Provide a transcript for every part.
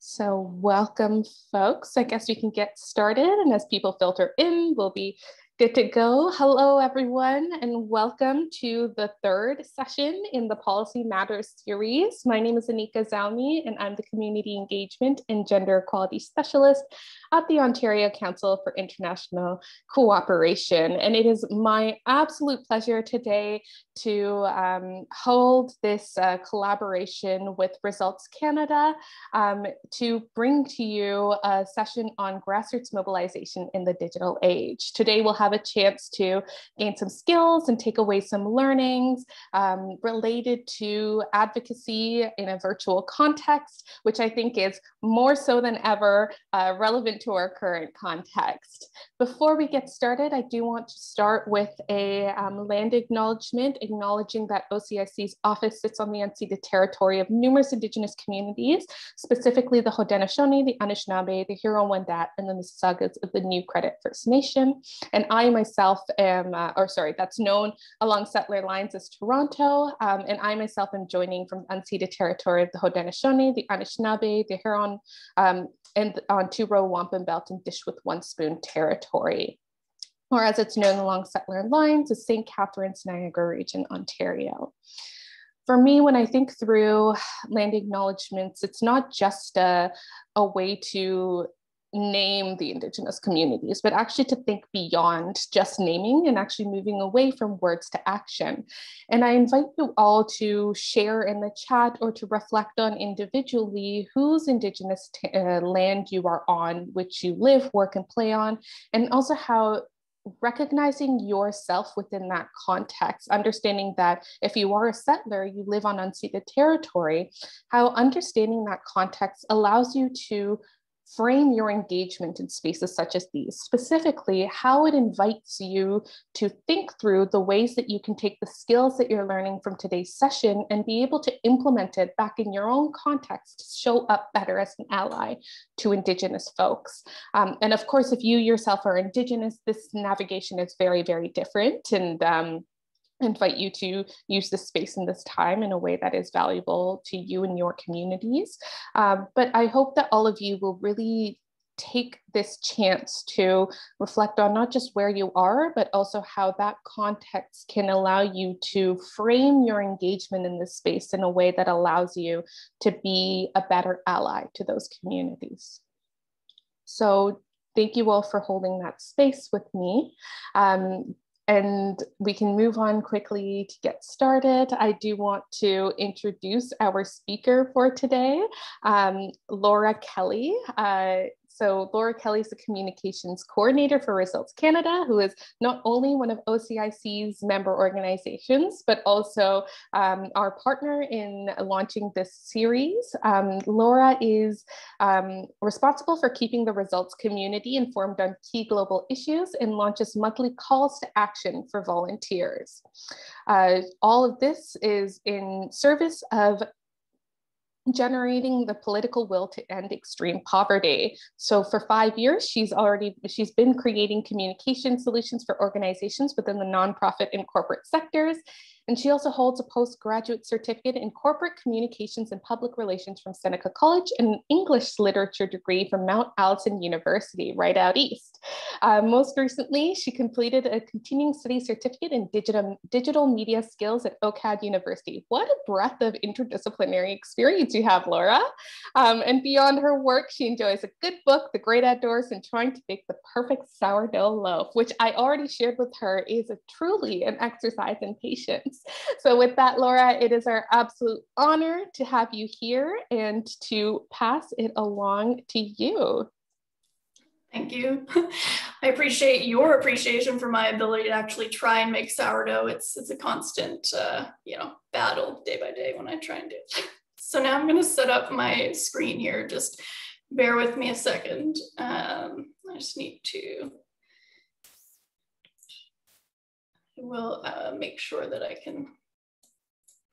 So welcome, folks. I guess we can get started, and as people filter in, we'll be good to go. Hello, everyone, and welcome to the third session in the Policy Matters series. My name is Anika Zalmi, and I'm the Community Engagement and Gender Equality Specialist at the Ontario Council for International Cooperation. And it is my absolute pleasure today to hold this collaboration with Results Canada to bring to you a session on grassroots mobilization in the digital age. Today, we'll have a chance to gain some skills and take away some learnings related to advocacy in a virtual context, which I think is more so than ever relevant to our current context. Before we get started, I do want to start with a land acknowledgement, acknowledging that OCIC's office sits on the unceded territory of numerous Indigenous communities, specifically the Haudenosaunee, the Anishinaabe, the Huron-Wendat, and the Mississaugas of the New Credit First Nation. And I myself am, that's known along settler lines as Toronto, and I myself am joining from the unceded territory of the Haudenosaunee, the Anishinaabe, the Huron, and on two-row wampum belt and dish with one spoon territory, or as it's known along settler lines as St. Catharines, Niagara Region, Ontario. For me, when I think through land acknowledgements, it's not just a way to name the Indigenous communities, but actually to think beyond just naming and actually moving away from words to action. And I invite you all to share in the chat or to reflect on individually whose Indigenous land you are on, which you live, work, and play on, and also how recognizing yourself within that context, understanding that if you are a settler, you live on unceded territory, how understanding that context allows you to frame your engagement in spaces such as these, specifically how it invites you to think through the ways that you can take the skills that you're learning from today's session and be able to implement it back in your own context to show up better as an ally to Indigenous folks. And of course, if you yourself are Indigenous, this navigation is very, very different, and invite you to use this space and this time in a way that is valuable to you and your communities. But I hope that all of you will really take this chance to reflect on not just where you are, but also how that context can allow you to frame your engagement in this space in a way that allows you to be a better ally to those communities. So thank you all for holding that space with me. And we can move on quickly to get started. I do want to introduce our speaker for today, Laura Kelly. So Laura Kelly is the communications coordinator for Results Canada, who is not only one of OCIC's member organizations, but also our partner in launching this series. Laura is responsible for keeping the Results community informed on key global issues and launches monthly calls to action for volunteers. All of this is in service of generating the political will to end extreme poverty. So for 5 years, she's been creating communication solutions for organizations within the nonprofit and corporate sectors. And she also holds a postgraduate certificate in corporate communications and public relations from Seneca College and an English literature degree from Mount Allison University, right out east. Most recently, she completed a continuing study certificate in digital media skills at OCAD University. What a breadth of interdisciplinary experience you have, Laura. And beyond her work, she enjoys a good book, The Great Outdoors, and trying to bake the perfect sourdough loaf, which I already shared with her is truly an exercise in patience. So with that, Laura, it is our absolute honor to have you here and to pass it along to you. Thank you. I appreciate your appreciation for my ability to actually try and make sourdough. It's a constant, battle day by day when I try and do it. So now I'm going to set up my screen here. Just bear with me a second. I just need to. I will make sure that I can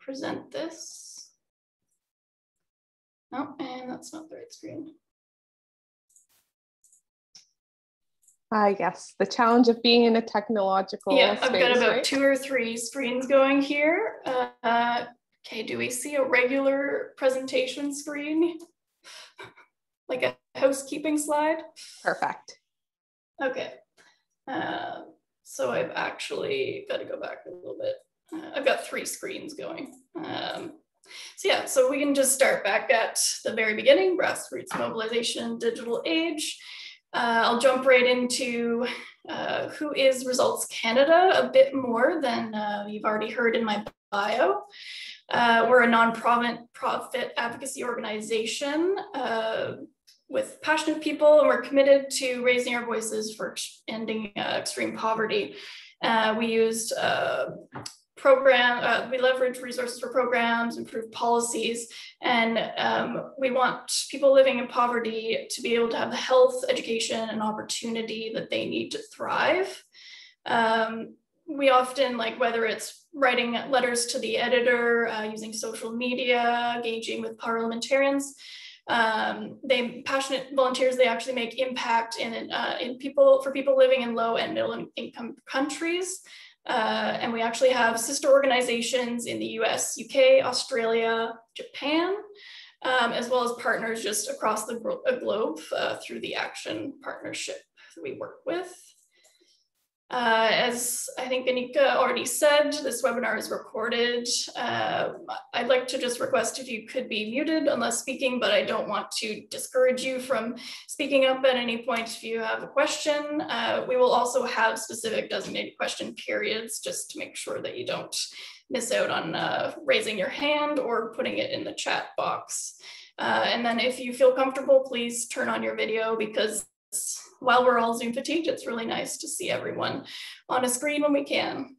present this. Oh, and that's not the right screen. Yes, the challenge of being in a technological space, I've got about right? 2 or 3 screens going here. Okay, do we see a regular presentation screen? like a housekeeping slide? Perfect. Okay. So I've actually got to go back a little bit. I've got 3 screens going. So yeah, so we can just start back at the very beginning, Grassroots Mobilization, Digital Age. I'll jump right into who is Results Canada a bit more than you've already heard in my bio. We're a non-profit advocacy organization with passionate people, and we're committed to raising our voices for ending extreme poverty. We used we leverage resources for programs, improve policies, and we want people living in poverty to be able to have the health, education, and opportunity that they need to thrive. We often, like, whether it's writing letters to the editor, using social media, engaging with parliamentarians, passionate volunteers, they actually make impact for people living in low and middle income countries. And we actually have sister organizations in the US, UK, Australia, Japan, as well as partners just across the globe through the Action Partnership that we work with. As I think Anika already said, this webinar is recorded. I'd like to just request if you could be muted unless speaking, but I don't want to discourage you from speaking up at any point if you have a question. We will also have specific designated question periods just to make sure that you don't miss out on raising your hand or putting it in the chat box. And then if you feel comfortable, please turn on your video, because while we're all Zoom fatigued, it's really nice to see everyone on a screen when we can.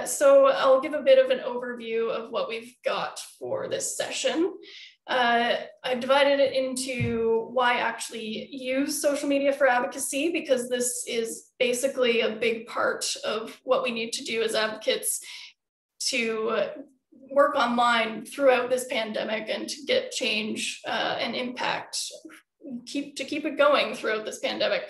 So I'll give a bit of an overview of what we've got for this session. I've divided it into why actually use social media for advocacy, because this is basically a big part of what we need to do as advocates to work online throughout this pandemic and to get change and impact, to keep it going throughout this pandemic.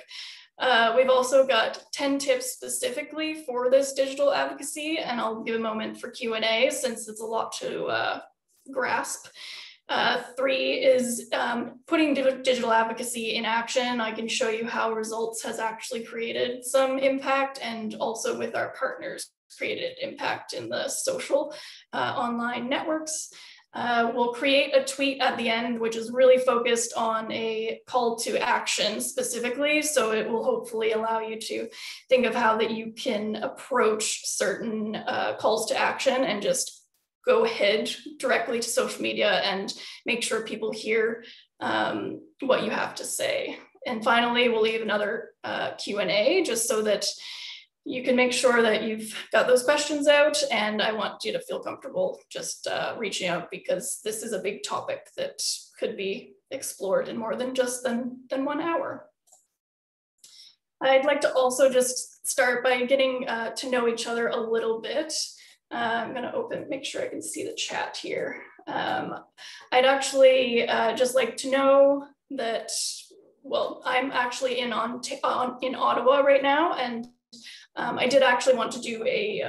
We've also got 10 tips specifically for this digital advocacy, and I'll give a moment for Q&A since it's a lot to grasp. 3 is putting digital advocacy in action. I can show you how Results has actually created some impact, and also with our partners created impact in the social online networks. We'll create a tweet at the end, which is really focused on a call to action specifically. So it will hopefully allow you to think of how that you can approach certain calls to action and just go ahead directly to social media and make sure people hear what you have to say. And finally, we'll leave another Q&A just so that you can make sure that you've got those questions out, and I want you to feel comfortable just reaching out, because this is a big topic that could be explored in more than just than 1 hour. I'd like to also just start by getting to know each other a little bit. I'm gonna make sure I can see the chat here. I'd actually just like to know that, well, I'm actually in Ottawa right now, and I did actually want to do a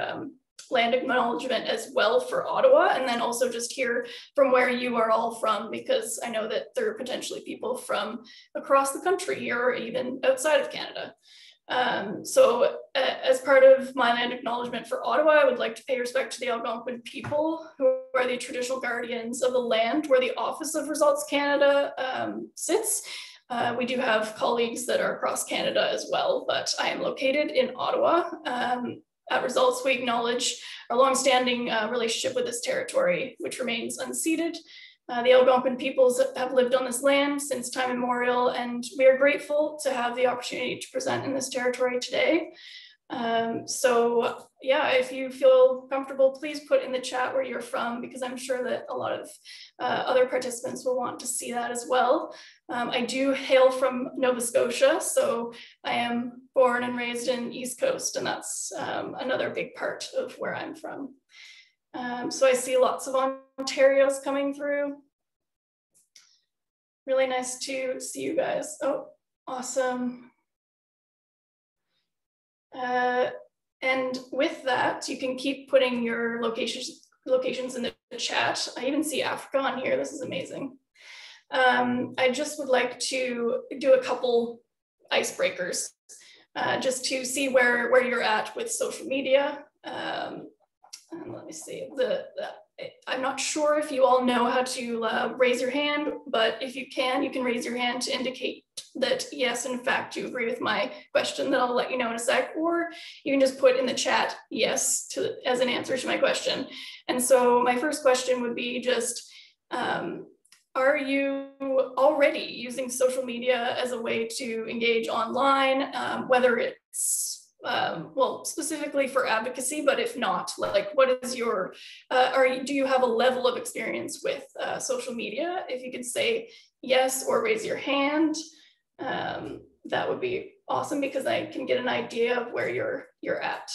land acknowledgement as well for Ottawa, and then also just hear from where you are all from, because I know that there are potentially people from across the country here or even outside of Canada. So as part of my land acknowledgement for Ottawa, I would like to pay respect to the Algonquin people, who are the traditional guardians of the land where the Office of Results Canada sits. We do have colleagues that are across Canada as well, but I am located in Ottawa. At Results, we acknowledge our longstanding relationship with this territory, which remains unceded. The Algonquin peoples have lived on this land since time immemorial, and we are grateful to have the opportunity to present in this territory today. So yeah, if you feel comfortable, please put in the chat where you're from, because I'm sure that a lot of other participants will want to see that as well. I do hail from Nova Scotia, so I am born and raised in East Coast, and that's another big part of where I'm from. So I see lots of Ontarios coming through. Really nice to see you guys. Oh, awesome. And with that, you can keep putting your locations in the chat. I even see Africa on here. This is amazing. I just would like to do a couple icebreakers just to see where you're at with social media. And let me see, I'm not sure if you all know how to raise your hand, but if you can raise your hand to indicate that yes, in fact, you agree with my question, that I'll let you know in a sec, or you can just put in the chat yes as an answer to my question. And so my first question would be just, are you already using social media as a way to engage online, whether it's well, specifically for advocacy, but if not, like, what is your, do you have a level of experience with social media? If you could say yes or raise your hand, that would be awesome, because I can get an idea of where you're at.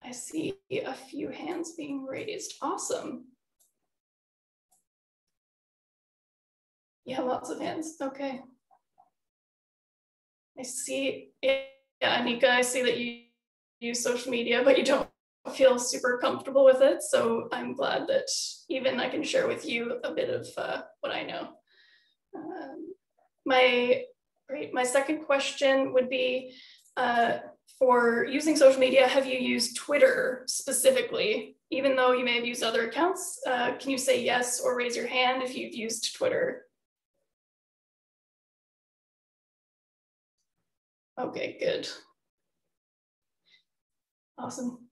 I see a few hands being raised. Awesome. Yeah, lots of hands. Okay. I see. Yeah, Anika, I see that you use social media, but you don't feel super comfortable with it. So I'm glad that even I can share with you a bit of what I know. My second question would be, for using social media, have you used Twitter specifically? Even though you may have used other accounts, can you say yes or raise your hand if you've used Twitter? Okay, good. Awesome.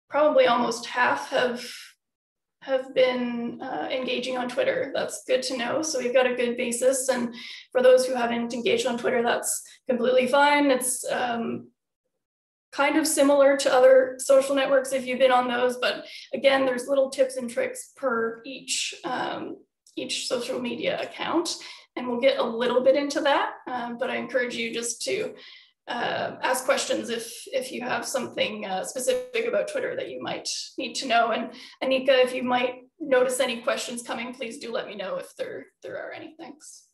Probably almost half have been engaging on Twitter. That's good to know. So we've got a good basis. And for those who haven't engaged on Twitter, that's completely fine. It's kind of similar to other social networks if you've been on those. But again, there's little tips and tricks per each social media account. And we'll get a little bit into that, but I encourage you just to ask questions if you have something specific about Twitter that you might need to know. And Anika, if you might notice any questions coming, please do let me know if there are any. Thanks.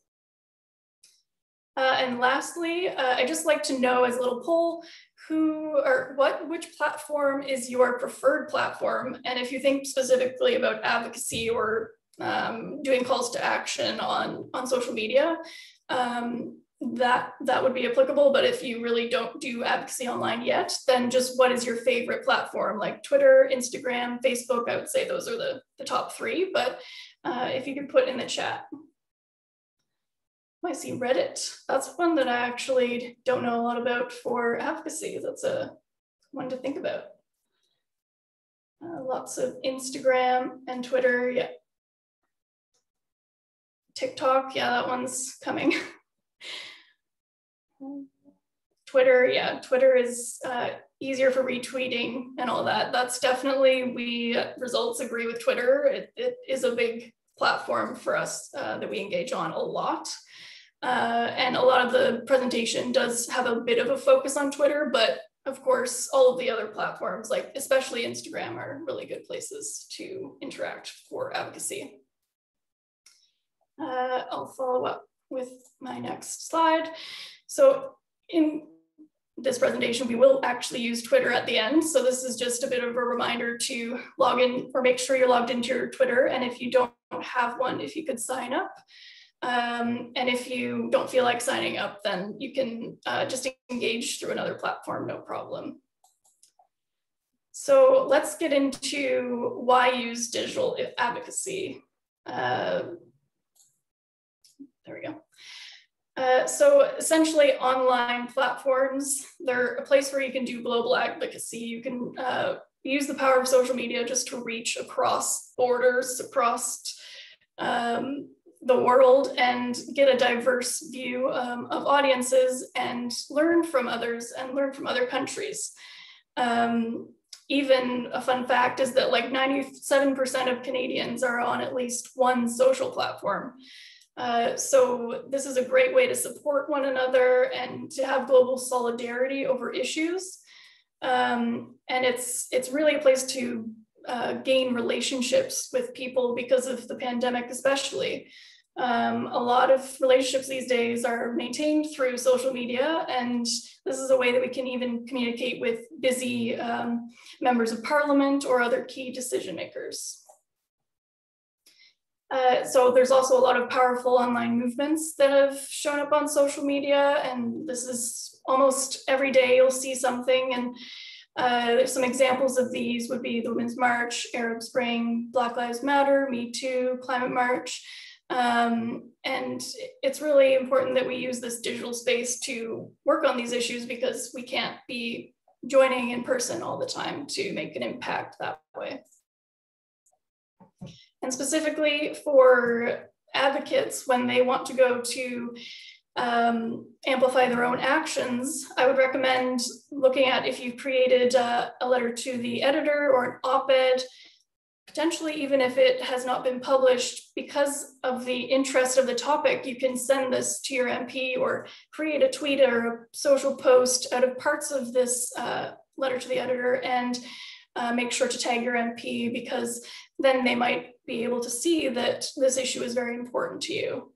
And lastly, I'd just like to know, as a little poll, which platform is your preferred platform? And if you think specifically about advocacy or doing calls to action on social media, that would be applicable. But if you really don't do advocacy online yet, then just what is your favorite platform? Like Twitter, Instagram, Facebook, I would say those are the top three. But if you can put in the chat. I see Reddit. That's one that I actually don't know a lot about for advocacy. That's a one to think about. Lots of Instagram and Twitter, yeah. TikTok, yeah, that one's coming. Twitter, yeah, Twitter is easier for retweeting and all that. That's definitely, results agree with Twitter. It is a big platform for us that we engage on a lot. And a lot of the presentation does have a bit of a focus on Twitter, but of course, all of the other platforms, like especially Instagram, are really good places to interact for advocacy. I'll follow up with my next slide. So in this presentation, we will actually use Twitter at the end. So this is just a bit of a reminder to log in, or make sure you're logged into your Twitter. And if you don't have one, if you could sign up. And if you don't feel like signing up, then you can just engage through another platform, no problem. So let's get into why use digital advocacy. There we go. So essentially, online platforms, they're a place where you can do global advocacy. You can use the power of social media just to reach across borders, across the world, and get a diverse view of audiences and learn from others and learn from other countries. Even a fun fact is that like 97% of Canadians are on at least one social platform. So this is a great way to support one another and to have global solidarity over issues. And it's really a place to gain relationships with people because of the pandemic, especially. A lot of relationships these days are maintained through social media, and this is a way that we can even communicate with busy members of parliament or other key decision makers. So there's also a lot of powerful online movements that have shown up on social media, and this is almost every day you'll see something. And there's some examples of these would be the Women's March, Arab Spring, Black Lives Matter, Me Too, Climate March. And it's really important that we use this digital space to work on these issues, because we can't be joining in person all the time to make an impact that way. And specifically for advocates, when they want to go to amplify their own actions, I would recommend looking at if you've created a letter to the editor or an op-ed, potentially even if it has not been published. Because of the interest of the topic, you can send this to your MP or create a tweet or a social post out of parts of this letter to the editor, and make sure to tag your MP, because then they might be able to see that this issue is very important to you.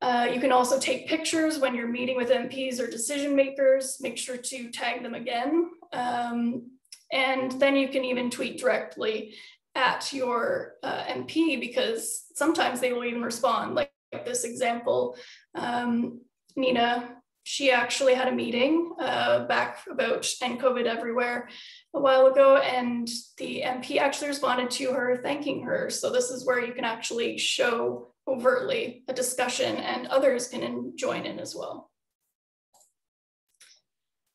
You can also take pictures when you're meeting with MPs or decision makers. Make sure to tag them again. And then you can even tweet directly at your MP, because sometimes they will even respond. Like this example, Nina, she actually had a meeting back about end COVID everywhere a while ago, and the MP actually responded to her thanking her. So this is where you can actually show overtly a discussion, and others can join in as well.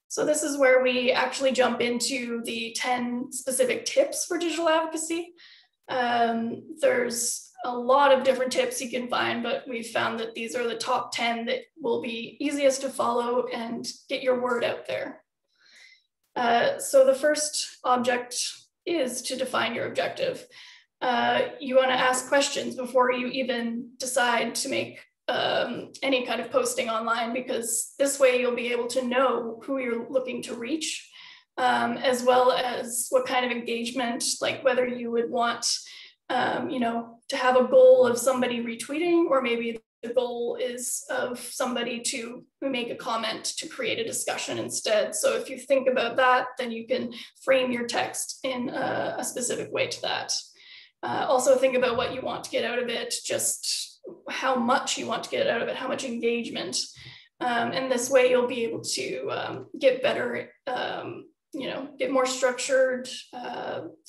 So this is where we actually jump into the 10 specific tips for digital advocacy. There's a lot of different tips you can find, but we've found that these are the top 10 that will be easiest to follow and get your word out there. So the first object is to define your objective. You want to ask questions before you even decide to make any kind of posting online, because this way you'll be able to know who you're looking to reach, as well as what kind of engagement, like whether you would want to have a goal of somebody retweeting, or maybe the goal is of somebody to make a comment to create a discussion instead. So if you think about that, then you can frame your text in a specific way to that. Also think about what you want to get out of it, just how much you want to get out of it, how much engagement. And this way you'll be able to get better, get more structured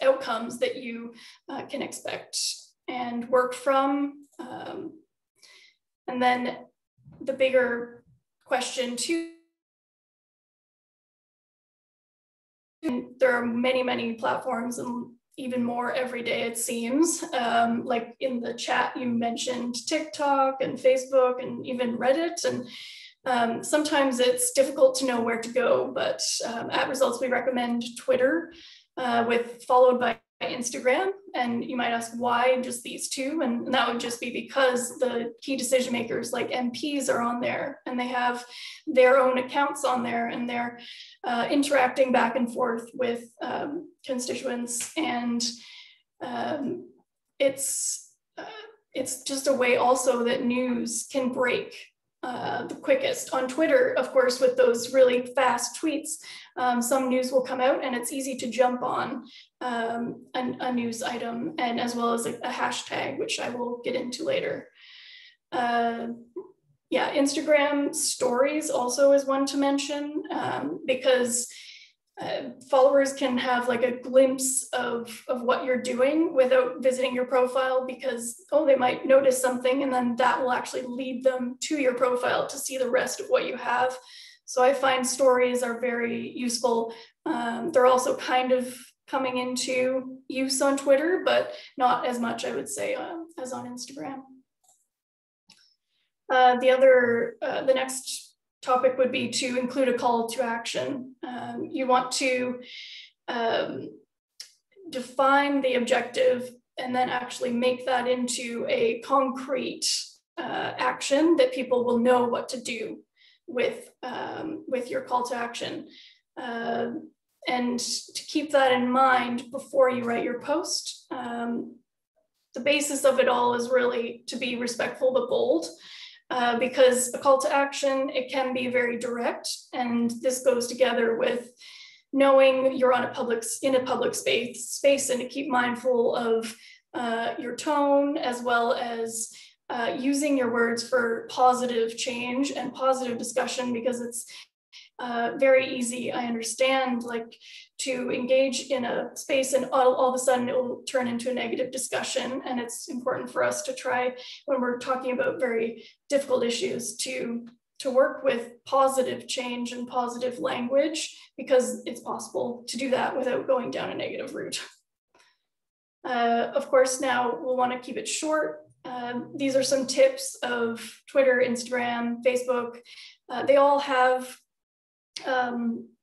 outcomes that you can expect and work from. And then the bigger question too, there are many, many platforms, and even more every day it seems. Like in the chat, you mentioned TikTok and Facebook and even Reddit. And sometimes it's difficult to know where to go, but at Results, we recommend Twitter, followed by Instagram. And you might ask why just these two? And that would just be because the key decision makers like MPs are on there, and they have their own accounts on there, and they're interacting back and forth with constituents. And it's just a way also that news can break the quickest. On Twitter, of course, with those really fast tweets, some news will come out and it's easy to jump on a news item, and as well as a hashtag, which I will get into later. Yeah, Instagram stories also is one to mention, because followers can have like a glimpse of what you're doing without visiting your profile, because, they might notice something, and then that will actually lead them to your profile to see the rest of what you have. So I find stories are very useful. They're also kind of coming into use on Twitter, but not as much, I would say, as on Instagram. The next topic would be to include a call to action. You want to define the objective and then actually make that into a concrete action that people will know what to do with your call to action. And to keep that in mind before you write your post. The basis of it all is really to be respectful but bold. Because a call to action, it can be very direct, and this goes together with knowing you're in a public space, and to keep mindful of your tone, as well as using your words for positive change and positive discussion, because it's very easy, I understand, like to engage in a space and all of a sudden it will turn into a negative discussion. And it's important for us to try, when we're talking about very difficult issues, to work with positive change and positive language, because it's possible to do that without going down a negative route. Of course, now we'll want to keep it short. These are some tips of Twitter, Instagram, Facebook. They all have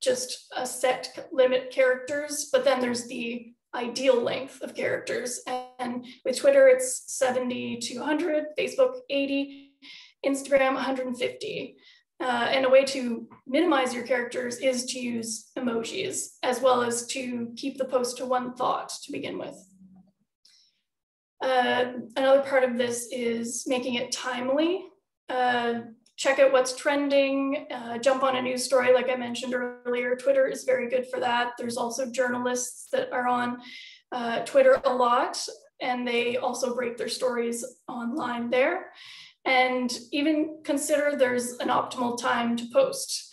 just a set limit characters, but then there's the ideal length of characters. And with Twitter, it's 70 to 100, Facebook 80, Instagram 150. And a way to minimize your characters is to use emojis, as well as to keep the post to one thought to begin with. Another part of this is making it timely. Check out what's trending, jump on a news story like I mentioned earlier. Twitter is very good for that. There's also journalists that are on Twitter a lot, and they also break their stories online there. And even consider there's an optimal time to post.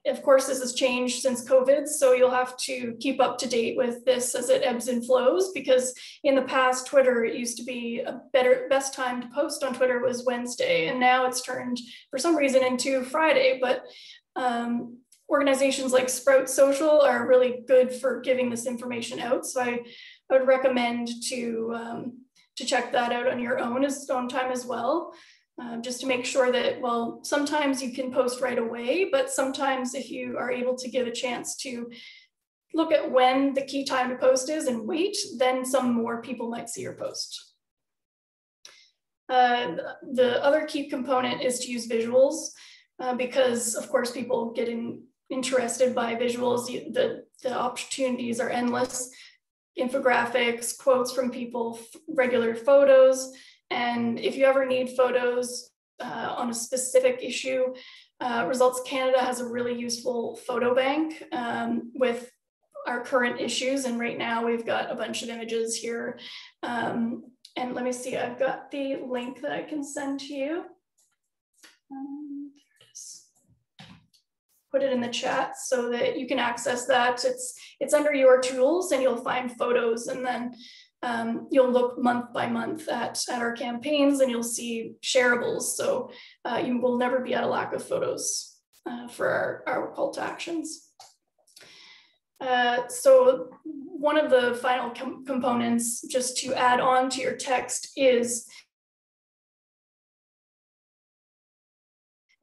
Of course, this has changed since COVID, so you'll have to keep up to date with this as it ebbs and flows, because in the past, Twitter, it used to be a best time to post on Twitter was Wednesday, and now it's turned for some reason into Friday. But organizations like Sprout Social are really good for giving this information out. So I would recommend to check that out on your own time as well. Just to make sure that, well, sometimes you can post right away, but sometimes if you are able to give a chance to look at when the key time to post is and wait, then some more people might see your post. The other key component is to use visuals, because of course people get interested by visuals. The opportunities are endless. Infographics, quotes from people, regular photos. And if you ever need photos on a specific issue, Results Canada has a really useful photo bank with our current issues. And right now we've got a bunch of images here. And let me see, I've got the link that I can send to you. Put it in the chat so that you can access that. It's under your tools, and you'll find photos, and then you'll look month by month at our campaigns, and you'll see shareables. So you will never be at a lack of photos for our call to actions. So one of the final components, just to add on to your text, is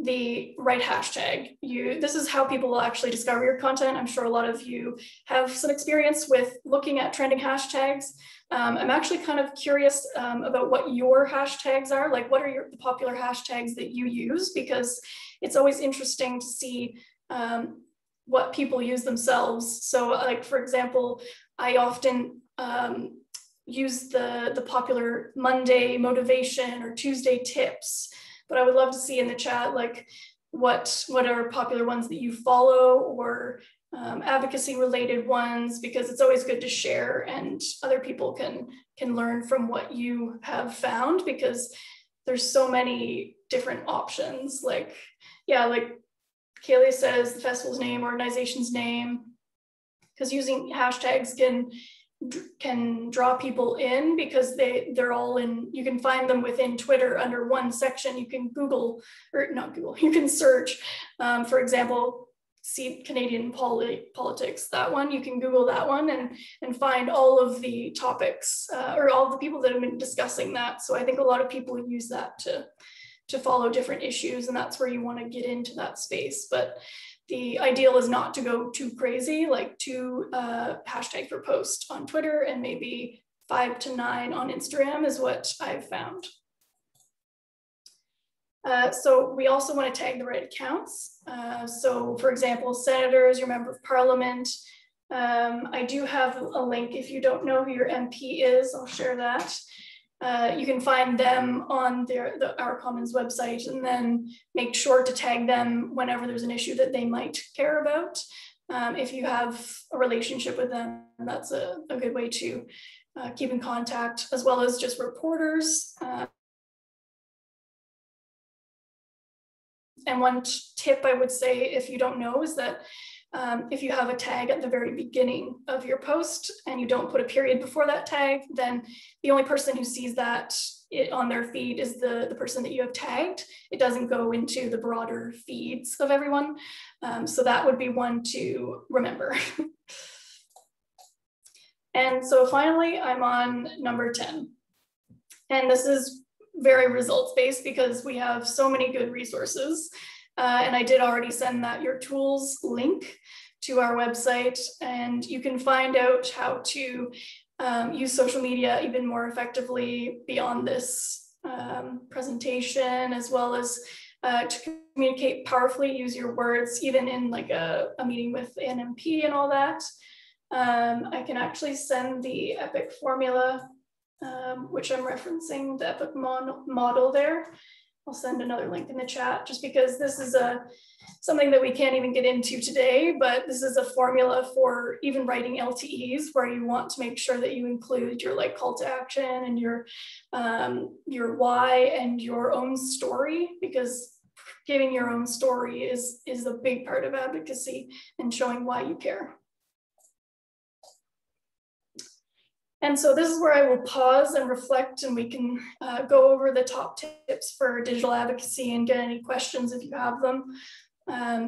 the right hashtag. This is how people will actually discover your content. I'm sure a lot of you have some experience with looking at trending hashtags. I'm actually kind of curious about what your hashtags are. Like, what are the popular hashtags that you use? Because it's always interesting to see what people use themselves. So like, for example, I often use the popular Monday motivation or Tuesday tips. But I would love to see in the chat, like, what are popular ones that you follow, or advocacy related ones, because it's always good to share, and other people can learn from what you have found, because there's so many different options. Like, yeah, like Kaylee says, the festival's name, organization's name, because using hashtags can draw people in, because they're all in, you can find them within Twitter under one section. You can Google, or not Google, you can search, for example, see Canadian politics, that one, you can Google that one and find all of the topics or all the people that have been discussing that. So I think a lot of people use that to follow different issues, and that's where you want to get into that space. But the ideal is not to go too crazy, like 2 hashtags per post on Twitter and maybe 5 to 9 on Instagram is what I've found. So we also want to tag the right accounts. So for example, senators, your member of parliament. I do have a link. If you don't know who your MP is, I'll share that. You can find them on Our Commons website, and then make sure to tag them whenever there's an issue that they might care about. If you have a relationship with them, that's a good way to keep in contact, as well as just reporters. And one tip I would say, if you don't know, is that if you have a tag at the very beginning of your post and you don't put a period before that tag, then the only person who sees that on their feed is the person that you have tagged. It doesn't go into the broader feeds of everyone. So that would be one to remember. And so finally, I'm on number 10. And this is very results-based because we have so many good resources. And I did already send that your tools link to our website, and you can find out how to use social media even more effectively beyond this presentation, as well as to communicate powerfully, use your words, even in like a meeting with an MP and all that. I can actually send the EPIC formula, which I'm referencing, the EPIC model there. I'll send another link in the chat, just because this is something that we can't even get into today, but this is a formula for even writing LTEs, where you want to make sure that you include your like call to action and your why and your own story, because giving your own story is a big part of advocacy and showing why you care. And so this is where I will pause and reflect, and we can go over the top tips for digital advocacy and get any questions if you have them.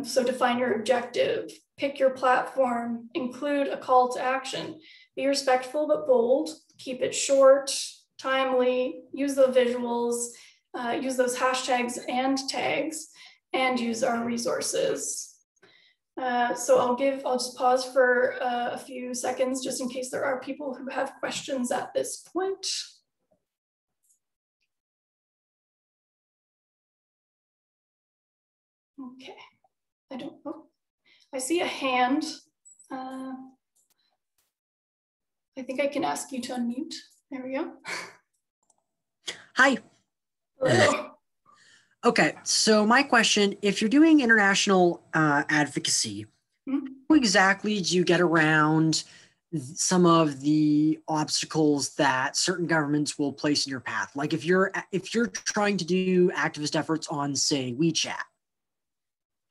So define your objective, pick your platform, include a call to action, be respectful but bold, keep it short, timely, use the visuals, use those hashtags and tags, and use our resources. So I'll just pause for a few seconds just in case there are people who have questions at this point. Okay, I don't know. I see a hand. I think I can ask you to unmute. There we go. Hi. Hello. Okay, so my question, if you're doing international advocacy, how exactly do you get around some of the obstacles that certain governments will place in your path? Like if you're trying to do activist efforts on, say, WeChat,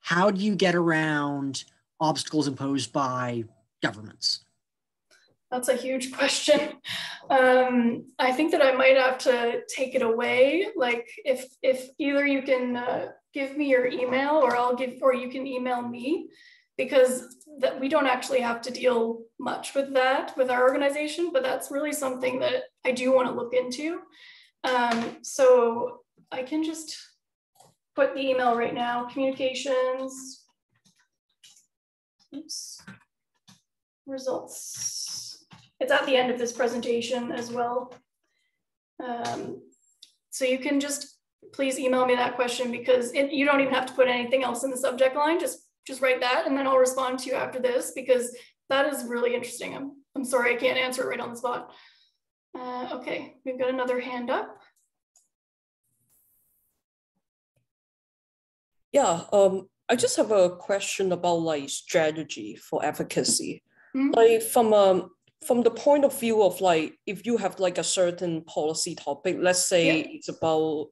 how do you get around obstacles imposed by governments? That's a huge question. I think that I might have to take it away. Like if either you can give me your email, or you can email me, because we don't actually have to deal much with that with our organization, but that's really something that I do want to look into. So I can just put the email right now, communications, results. It's at the end of this presentation as well. So you can just please email me that question, because you don't even have to put anything else in the subject line. Just write that, and then I'll respond to you after this, because that is really interesting. I'm sorry I can't answer it right on the spot. Okay, we've got another hand up. Yeah, I just have a question about like strategy for advocacy. Mm-hmm. Like from the point of view of like, if you have like a certain policy topic, let's say it's about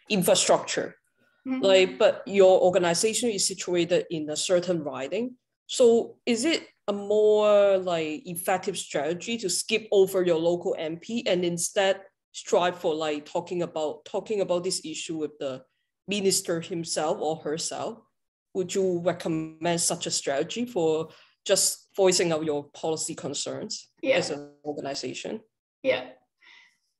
infrastructure, like, but your organization is situated in a certain riding. So is it a more like effective strategy to skip over your local MP and instead strive for like talking about this issue with the minister himself or herself? Would you recommend such a strategy for just voicing out your policy concerns as an organization? Yeah,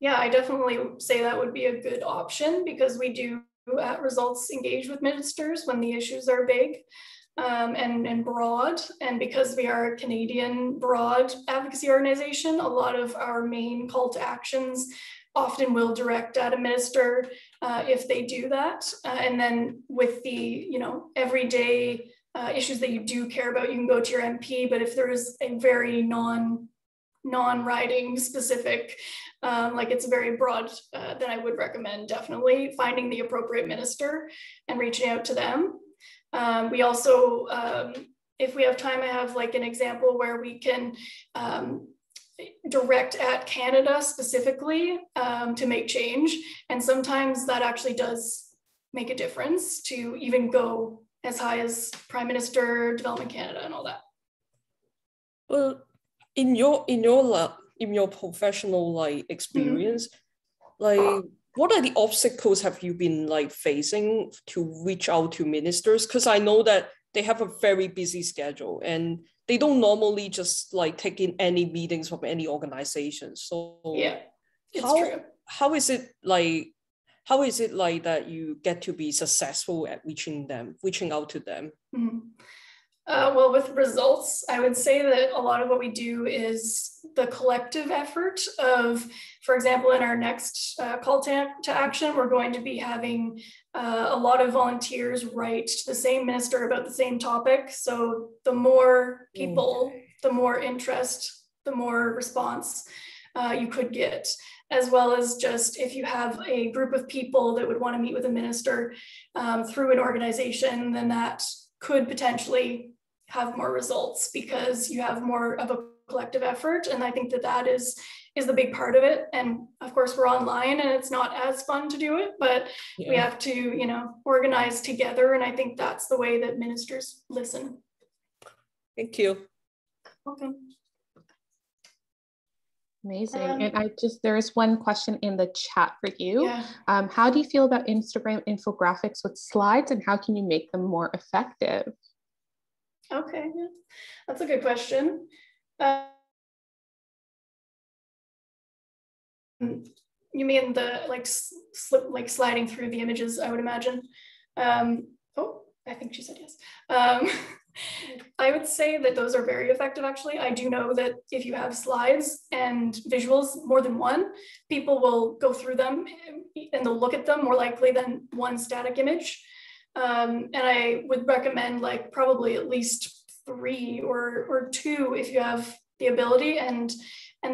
I definitely say that would be a good option, because we do at Results engage with ministers when the issues are big and broad. And because we are a Canadian broad advocacy organization, a lot of our main call to actions often will direct at a minister if they do that. And then with the everyday issues that you do care about, you can go to your MP. But if there is a very non-riding specific, like it's very broad, then I would recommend definitely finding the appropriate minister and reaching out to them. We also, if we have time, I have like an example where we can direct at Canada specifically to make change. And sometimes that actually does make a difference to even go as high as Prime Minister, Development Canada, and all that. Well, in your professional like experience, like what are the obstacles have you been like facing to reach out to ministers? Because I know that they have a very busy schedule and they don't normally just like take in any meetings from any organization. So yeah, it's true. How is it like that you get to be successful at reaching out to them? Mm-hmm. Well, with results, I would say that a lot of what we do is the collective effort of, for example, in our next call to action, we're going to be having a lot of volunteers write to the same minister about the same topic. So the more people, the more interest, the more response you could get, as well as just if you have a group of people that would want to meet with a minister through an organization, then that could potentially have more results because you have more of a collective effort. And I think that that is the big part of it. And of course we're online and it's not as fun to do it, but we have to, you know, organize together. And I think that's the way that ministers listen. Thank you. Welcome. Amazing. And there is one question in the chat for you. Yeah. How do you feel about Instagram infographics with slides and how can you make them more effective? Okay, yeah. That's a good question. You mean the like sliding through the images, I would imagine. Oh, I think she said yes. I would say that those are very effective, actually. I do know that if you have slides and visuals, more than one, people will go through them and they'll look at them more likely than one static image. And I would recommend like probably at least 3 or 2 if you have the ability. And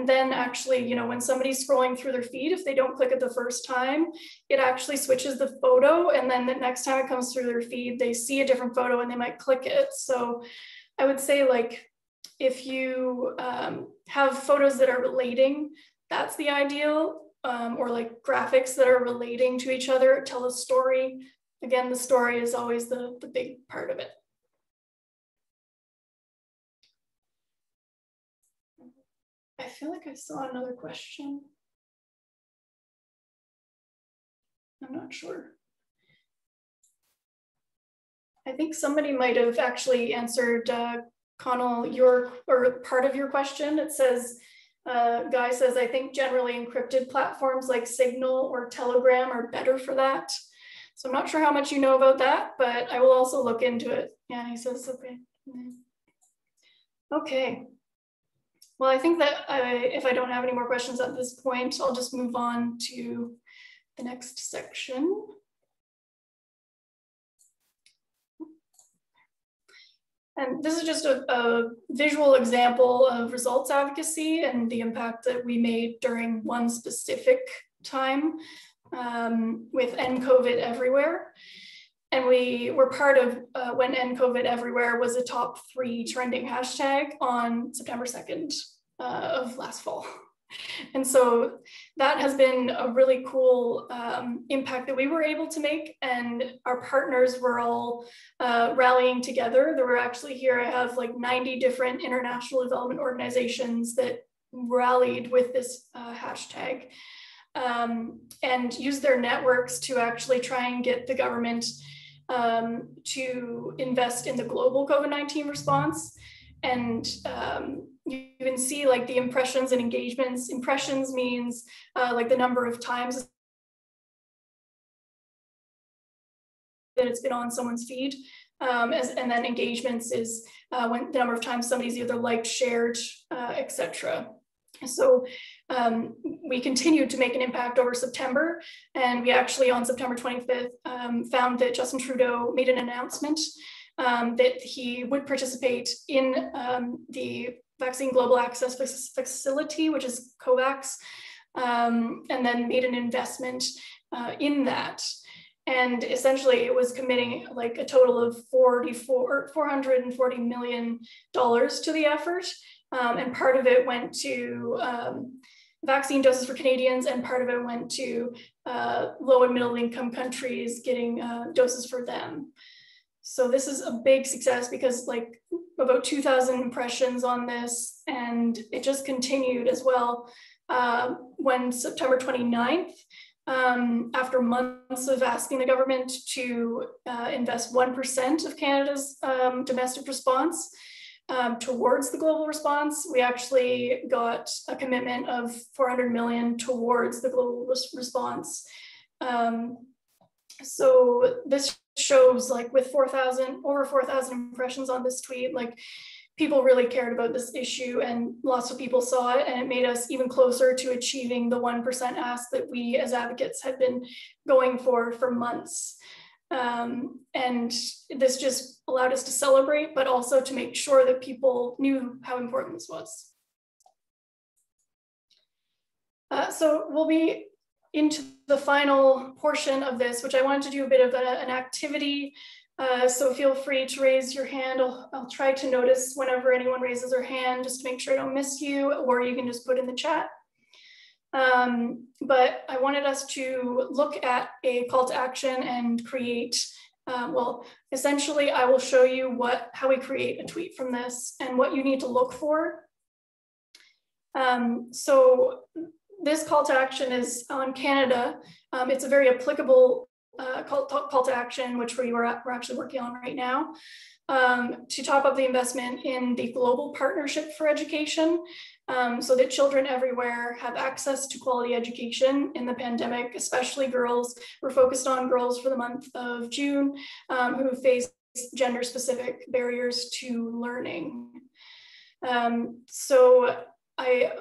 then actually, you know, when somebody's scrolling through their feed, if they don't click it the first time, it actually switches the photo. And then the next time it comes through their feed, they see a different photo and they might click it. So I would say like, if you have photos that are relating, that's the ideal, or like graphics that are relating to each other, tell a story. Again, the story is always the big part of it. I feel like I saw another question. I'm not sure. I think somebody might have actually answered Connell, part of your question. It says, Guy says, I think generally encrypted platforms like Signal or Telegram are better for that. So I'm not sure how much you know about that, but I will also look into it. Yeah, he says, okay. Okay. Well, I think that if I don't have any more questions at this point, I'll just move on to the next section. And this is just a visual example of results advocacy and the impact that we made during one specific time with End COVID Everywhere. And we were part of when End COVID Everywhere was a top 3 trending hashtag on September 2nd of last fall. And so that has been a really cool impact that we were able to make, and our partners were all rallying together. There were actually here, I have like 90 different international development organizations that rallied with this hashtag and used their networks to actually try and get the government to invest in the global COVID-19 response. And you can see like the impressions and engagements. Impressions means like the number of times that it's been on someone's feed. And then engagements is when the number of times somebody's either liked, shared, etc. So we continued to make an impact over September. And we actually on September 25th found that Justin Trudeau made an announcement that he would participate in the Vaccine Global Access Facility, which is COVAX, and then made an investment in that. And essentially it was committing like a total of $440 million to the effort. and part of it went to vaccine doses for Canadians, and part of it went to low and middle income countries getting doses for them. So this is a big success because like about 2,000 impressions on this, and it just continued as well when September 29th, after months of asking the government to invest 1% of Canada's domestic response towards the global response, we actually got a commitment of 400 million towards the global response. So this shows, like, with over 4,000 impressions on this tweet, like, people really cared about this issue and lots of people saw it, and it made us even closer to achieving the 1% ask that we as advocates had been going for months. And this just allowed us to celebrate, but also to make sure that people knew how important this was. So we'll be into the final portion of this, which I wanted to do a bit of an activity. So feel free to raise your hand. I'll try to notice whenever anyone raises their hand, just to make sure I don't miss you, or you can just put in the chat. But I wanted us to look at a call to action and create, well, essentially I will show you how we create a tweet from this and what you need to look for. So this call to action is on Canada. It's a very applicable call to action, which we're actually working on right now, to top up the investment in the Global Partnership for Education, so that children everywhere have access to quality education in the pandemic, especially girls. We're focused on girls for the month of June who face gender-specific barriers to learning. So I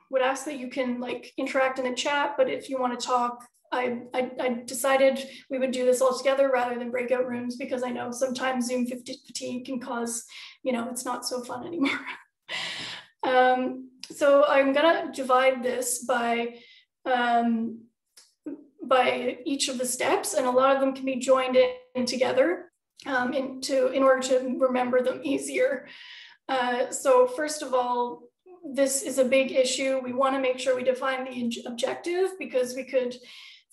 would ask that you can like interact in the chat, but if you want to talk, I decided we would do this all together rather than breakout rooms, because I know sometimes Zoom fatigue can cause, it's not so fun anymore. So I'm gonna divide this by each of the steps, and a lot of them can be joined in together in order to remember them easier. So first of all, this is a big issue. We want to make sure we define the objective, because we could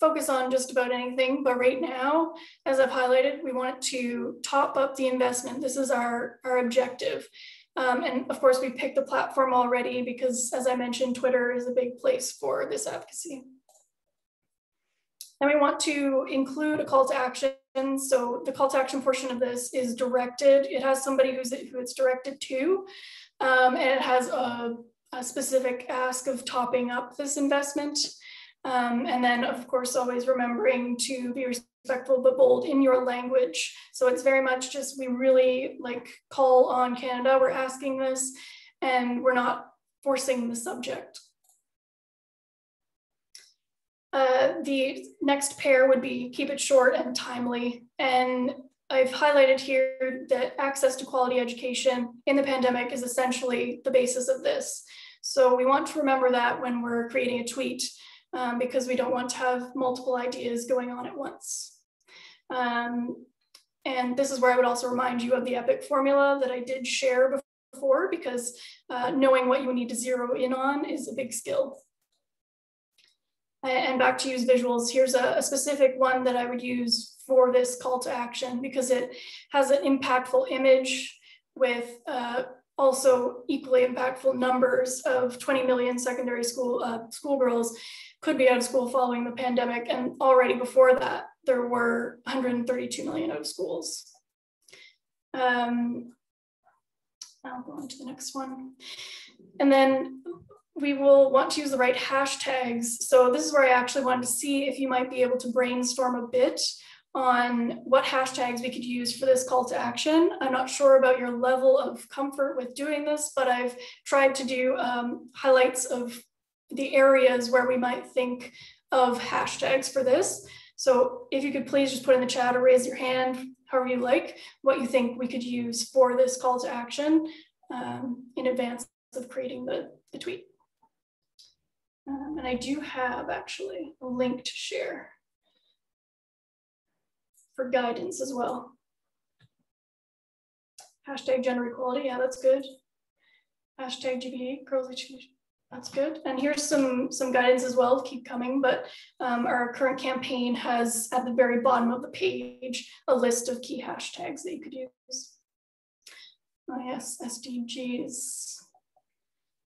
focus on just about anything. But right now, as I've highlighted, we want to top up the investment. This is our objective. And of course, we picked the platform already because, as I mentioned, Twitter is a big place for this advocacy. And we want to include a call to action. So the call to action portion of this is directed. It has somebody who it's directed to, and it has a specific ask of topping up this investment. And then, of course, always remembering to be respectful but bold in your language. So it's very much just, we really call on Canada. We're asking this, and we're not forcing the subject. The next pair would be keep it short and timely. And I've highlighted here that access to quality education in the pandemic is essentially the basis of this. So we want to remember that when we're creating a tweet, because we don't want to have multiple ideas going on at once. And this is where I would also remind you of the EPIC formula that I did share before, because knowing what you need to zero in on is a big skill. And back to use visuals, here's a specific one that I would use for this call to action, because it has an impactful image with also equally impactful numbers of 20 million secondary schoolgirls could be out of school following the pandemic. And already before that, there were 132 million out of schools. I'll go on to the next one. And then we will want to use the right hashtags. So this is where I actually wanted to see if you might be able to brainstorm a bit on what hashtags we could use for this call to action. I'm not sure about your level of comfort with doing this, but I've tried to do highlights of the areas where we might think of hashtags for this. So if you could please just put in the chat or raise your hand, however you like, what you think we could use for this call to action in advance of creating the tweet. And I do have actually a link to share for guidance as well. Hashtag gender equality, yeah, that's good. Hashtag GBA, girls education. That's good. And here's some guidance as well, keep coming, but our current campaign has at the very bottom of the page, a list of key hashtags that you could use. Oh yes, SDGs.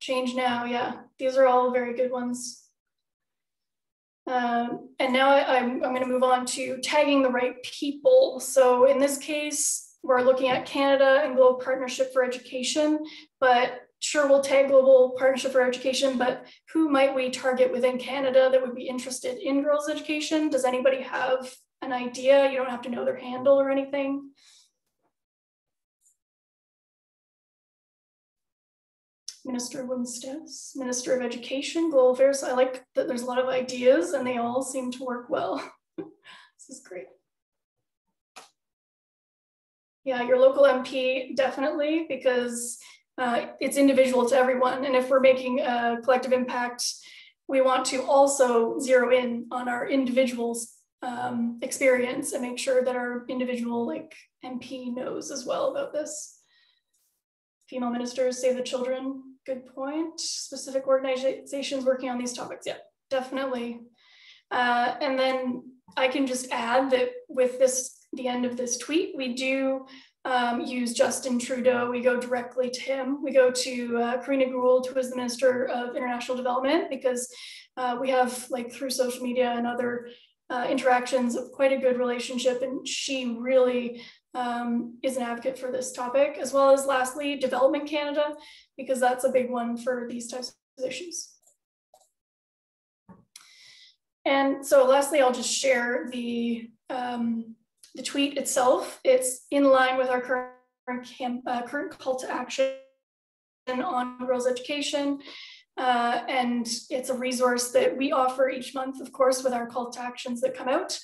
Change now, yeah. These are all very good ones. And now I'm gonna move on to tagging the right people. So in this case, we're looking at Canada and Global Partnership for Education, but sure, we'll tag Global Partnership for Education, but who might we target within Canada that would be interested in girls' education? Does anybody have an idea? You don't have to know their handle or anything. Minister of Women's Status, Minister of Education, Global Affairs. I like that there's a lot of ideas and they all seem to work well. This is great. Yeah, your local MP, definitely, because it's individual to everyone. And if we're making a collective impact, we want to also zero in on our individual's experience and make sure that our individual MP knows as well about this. Female ministers, Save the Children, good point. Specific organizations working on these topics, yeah, definitely. And then I can just add that with the end of this tweet, we do use Justin Trudeau. We go directly to him. We go to Karina Gould, who is the Minister of International Development, because we have, through social media and other interactions, quite a good relationship, and she really is an advocate for this topic, as well as lastly, Development Canada, because that's a big one for these types of issues. And so lastly, I'll just share the tweet itself. It's in line with our current call to action on girls' education. And it's a resource that we offer each month, of course, with our call to actions that come out.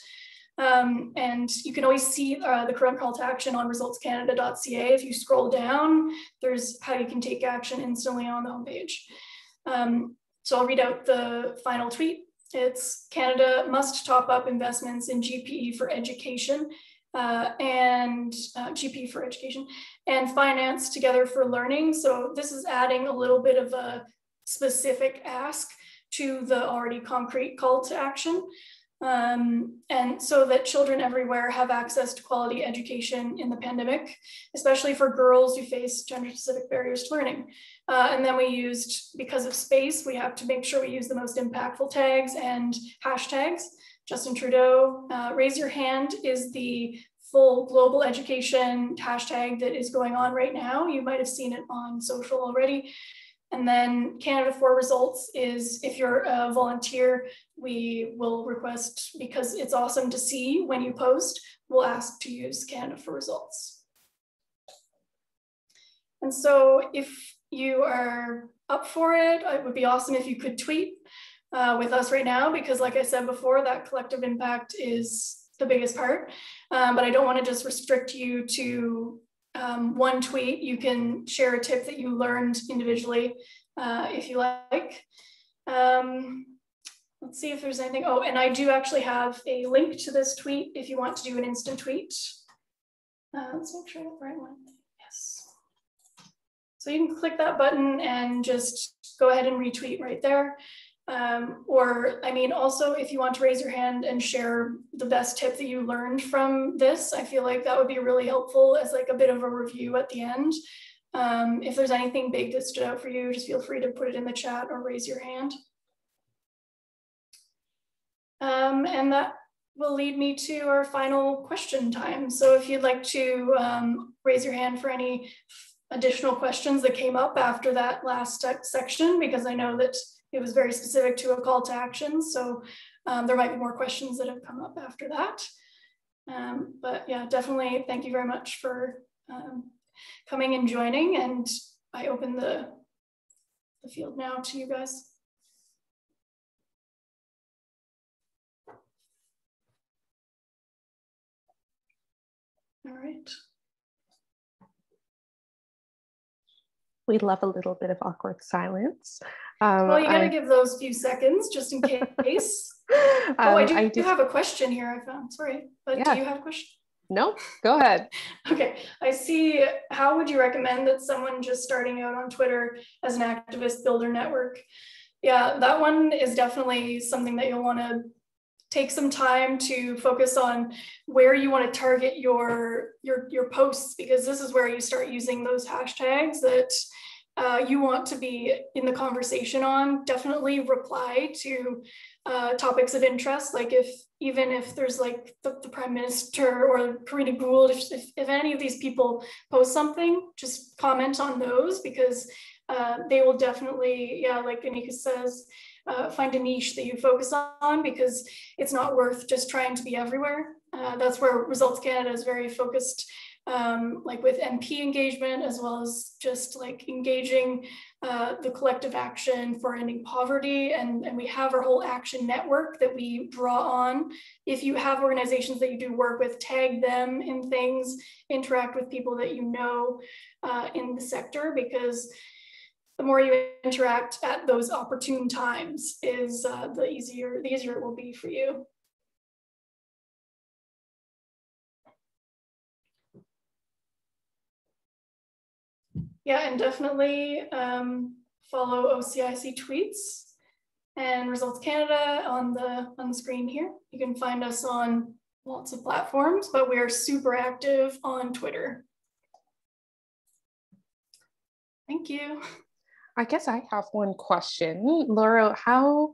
And you can always see the current call to action on resultscanada.ca. If you scroll down, there's how you can take action instantly on the homepage. So I'll read out the final tweet. It's Canada must top up investments in GPE for education and GPE for education and finance together for learning. So this is adding a little bit of a specific ask to the already concrete call to action. And so that children everywhere have access to quality education in the pandemic, especially for girls who face gender-specific barriers to learning. And then we used, because of space, we have to make sure we use the most impactful tags and hashtags. Justin Trudeau, raise your hand is the full global education hashtag that is going on right now. You might have seen it on social already. And then Canada for Results is, if you're a volunteer, we will request, because it's awesome to see when you post, we'll ask to use Canada for Results. And so if you are up for it, it would be awesome if you could tweet with us right now, because like I said before, that collective impact is the biggest part. But I don't want to just restrict you to one tweet. You can share a tip that you learned individually if you like. Let's see if there's anything. Oh, and I do actually have a link to this tweet if you want to do an instant tweet. Let's make sure I got the right one. Yes. So you can click that button and just go ahead and retweet right there. Or, I mean, also, if you want to raise your hand and share the best tip that you learned from this, I feel like that would be really helpful as like a bit of a review at the end. If there's anything big that stood out for you, just feel free to put it in the chat or raise your hand. And that will lead me to our final question time. So if you'd like to raise your hand for any additional questions that came up after that last section, because I know that it was very specific to a call to action. So there might be more questions that have come up after that. But yeah, definitely thank you very much for coming and joining. And I open the field now to you guys. All right. We love a little bit of awkward silence. Well, you gotta give those few seconds just in case. Oh, I do have a question here I found, sorry, but yeah. Do you have a question? No, go ahead. Okay, I see. How would you recommend that someone just starting out on Twitter as an activist build their network? Yeah, that one is definitely something that you'll want to take some time to focus on where you want to target your posts, because this is where you start using those hashtags that you want to be in the conversation on. Definitely reply to topics of interest, like even if there's like the Prime Minister or Karina Gould, if any of these people post something, just comment on those, because they will definitely, yeah, like Anika says, find a niche that you focus on, because it's not worth just trying to be everywhere. That's where Results Canada is very focused, like with MP engagement, as well as just like engaging the collective action for ending poverty. And we have our whole action network that we draw on. If you have organizations that you do work with, tag them in things, interact with people that you know in the sector, because the more you interact at those opportune times is the easier it will be for you. Yeah, and definitely follow OCIC tweets and Results Canada on the screen here. You can find us on lots of platforms, but we are super active on Twitter. Thank you. I guess I have one question. Laura, how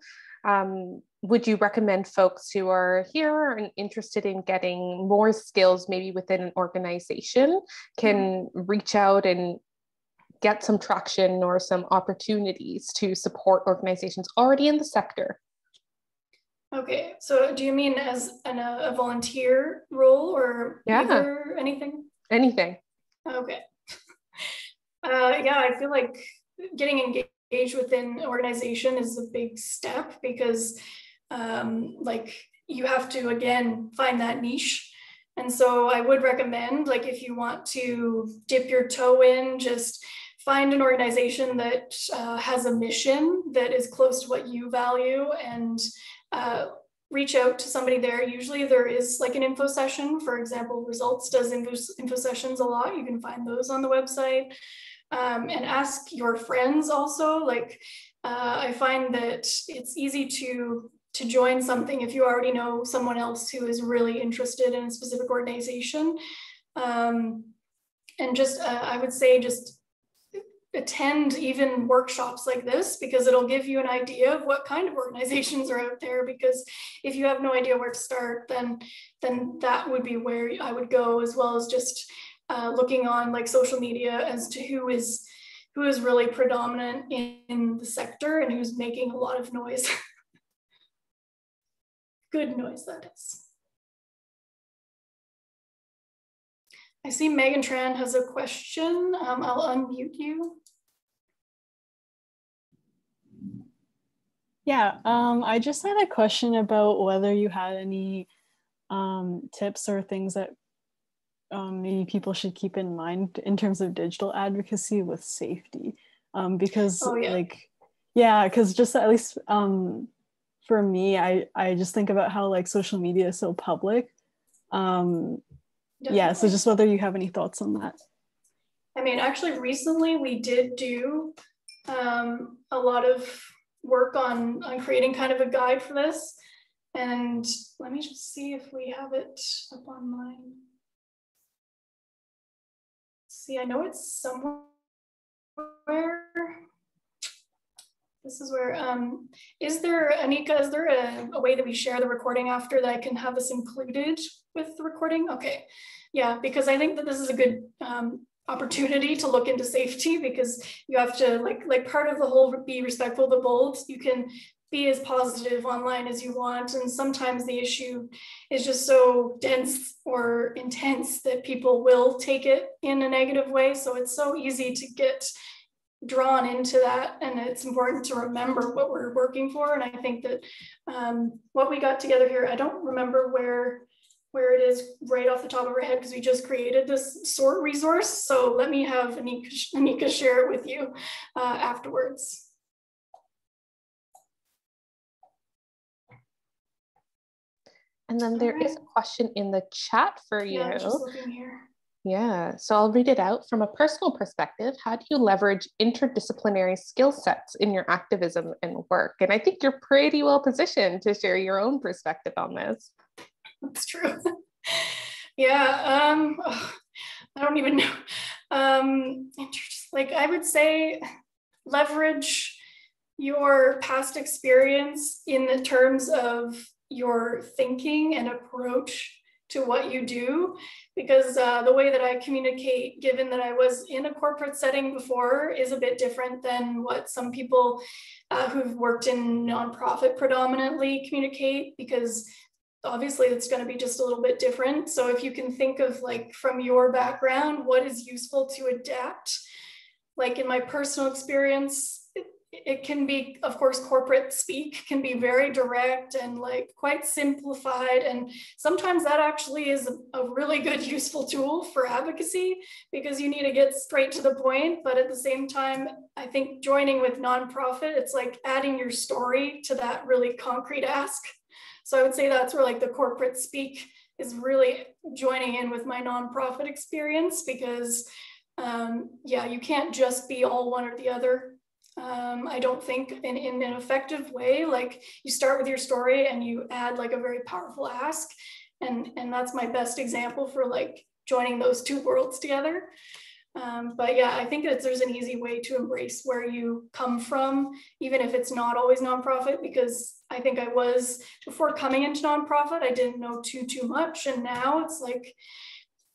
would you recommend folks who are here and interested in getting more skills, maybe within an organization, can reach out and get some traction or some opportunities to support organizations already in the sector? Okay, so do you mean as a volunteer role, or either, anything? Anything. Okay. Yeah, I feel like getting engaged within an organization is a big step, because like you have to, again, find that niche. And so I would recommend, like, if you want to dip your toe in, just find an organization that has a mission that is close to what you value, and reach out to somebody there. Usually there is like an info session. For example, Results does info sessions a lot. You can find those on the website. And ask your friends also. Like, I find that it's easy to join something if you already know someone else who is really interested in a specific organization. And just, I would say, just attend even workshops like this, because it'll give you an idea of what kind of organizations are out there. Because if you have no idea where to start, then that would be where I would go, as well as just looking on like social media as to who is really predominant in the sector and who's making a lot of noise. Good noise, that is. I see Megan Tran has a question. I'll unmute you. Yeah, I just had a question about whether you had any tips or things that maybe people should keep in mind in terms of digital advocacy with safety, because because just at least for me, I just think about how like social media is so public. Yeah, so just whether you have any thoughts on that. I mean, actually recently we did do a lot of work on creating kind of a guide for this, and let me just see if we have it up online. See, I know it's somewhere. This is where, is there, Anika, is there a way that we share the recording after that I can have this included with the recording? Okay, yeah, because I think that this is a good opportunity to look into safety, because you have to, like part of the whole be respectful but bold, you can be as positive online as you want, and sometimes the issue is just so dense or intense that people will take it in a negative way. So it's so easy to get drawn into that, and it's important to remember what we're working for. And I think that what we got together here, I don't remember where it is right off the top of our head, because we just created this sort resource. So let me have Anika share it with you afterwards. And then there is a question in the chat for you. Yeah, I was just looking here. Yeah, so I'll read it out. From a personal perspective, how do you leverage interdisciplinary skill sets in your activism and work? And I think you're pretty well positioned to share your own perspective on this. That's true. Yeah, I don't even know. Like I would say leverage your past experience in the terms of your thinking and approach to what you do, because the way that I communicate, given that I was in a corporate setting before, is a bit different than what some people who've worked in nonprofit predominantly communicate, because obviously it's going to be just a little bit different. So if you can think of like from your background, what is useful to adapt, like in my personal experience, it can be, of course, corporate speak can be very direct and like quite simplified. And sometimes that actually is a really good useful tool for advocacy, because you need to get straight to the point. But at the same time, I think joining with nonprofit, it's like adding your story to that really concrete ask. So I would say that's where like the corporate speak is really joining in with my nonprofit experience, because yeah, you can't just be all one or the other. I don't think in an effective way, like you start with your story and you add like a very powerful ask. And that's my best example for like joining those two worlds together. But yeah, I think that there's an easy way to embrace where you come from, even if it's not always nonprofit, because I think I was, before coming into nonprofit, I didn't know too much. And now it's like,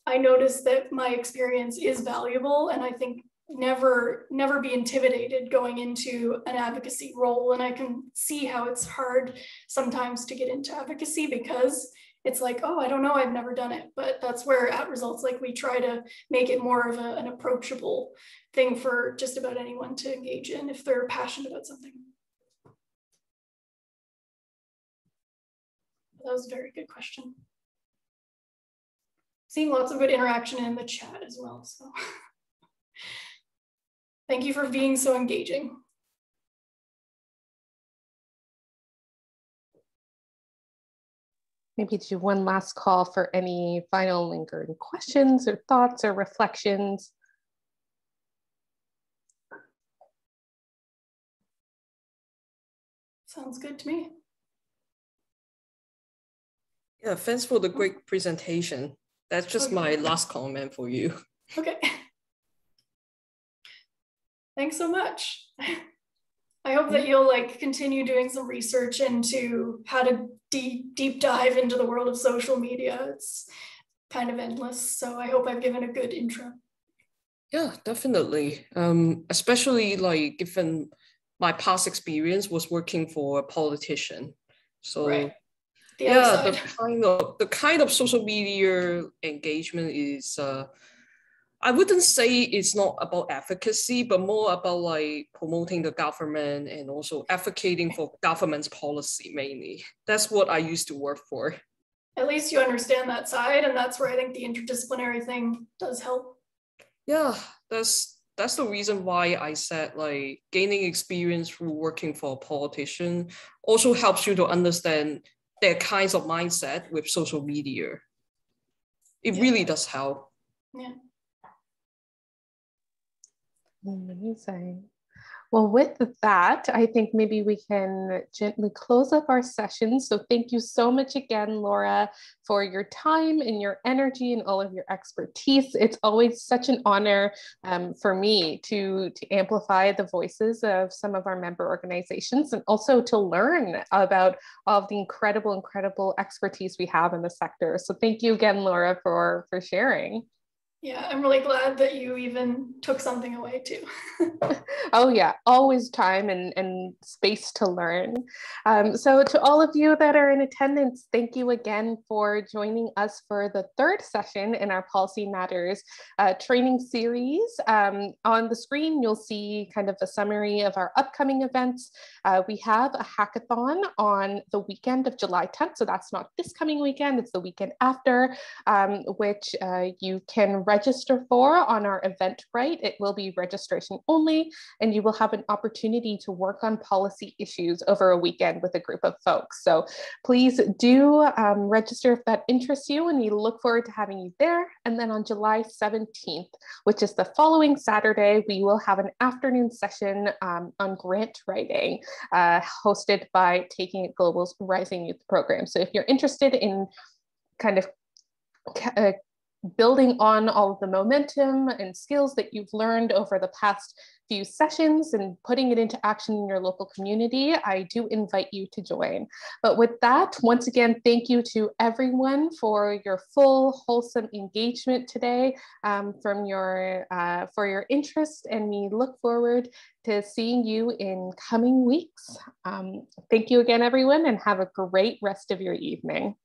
I noticed that my experience is valuable, and I think never be intimidated going into an advocacy role. And I can see how it's hard sometimes to get into advocacy, because it's like, oh, I don't know, I've never done it. But that's where at Results, like we try to make it more of an approachable thing for just about anyone to engage in if they're passionate about something. That was a very good question. Seeing lots of good interaction in the chat as well, so. Thank you for being so engaging. Maybe do one last call for any final lingering questions or thoughts or reflections. Sounds good to me. Yeah, thanks for the great presentation. That's just my last comment for you. Okay. Thanks so much. I hope that you'll like continue doing some research into how to deep dive into the world of social media. It's kind of endless. So I hope I've given a good intro. Yeah, definitely. Especially like given my past experience was working for a politician. So right. yeah, the kind of social media engagement is I wouldn't say it's not about advocacy, but more about like promoting the government and also advocating for government's policy mainly. That's what I used to work for. At least you understand that side, and that's where I think the interdisciplinary thing does help. Yeah, that's the reason why I said like gaining experience through working for a politician also helps you to understand their kinds of mindset with social media. It really does help. Yeah. Amazing. Well, with that, I think maybe we can gently close up our session. So thank you so much again, Laura, for your time and your energy and all of your expertise. It's always such an honor for me to amplify the voices of some of our member organizations, and also to learn about all of the incredible expertise we have in the sector. So thank you again, Laura, for sharing. Yeah, I'm really glad that you even took something away too. Oh yeah, always time and space to learn. So to all of you that are in attendance, thank you again for joining us for the third session in our Policy Matters training series. On the screen, you'll see kind of a summary of our upcoming events. We have a hackathon on the weekend of July 10th. So that's not this coming weekend, it's the weekend after, which you can register for on our Eventbrite. It will be registration only, and you will have an opportunity to work on policy issues over a weekend with a group of folks. So please do register if that interests you, and we look forward to having you there. And then on July 17th, which is the following Saturday, we will have an afternoon session on grant writing hosted by Taking It Global's Rising Youth Program. So if you're interested in kind of building on all of the momentum and skills that you've learned over the past few sessions and putting it into action in your local community, I do invite you to join. But with that, once again, thank you to everyone for your full, wholesome engagement today, for your interest, and we look forward to seeing you in coming weeks. Thank you again, everyone, and have a great rest of your evening.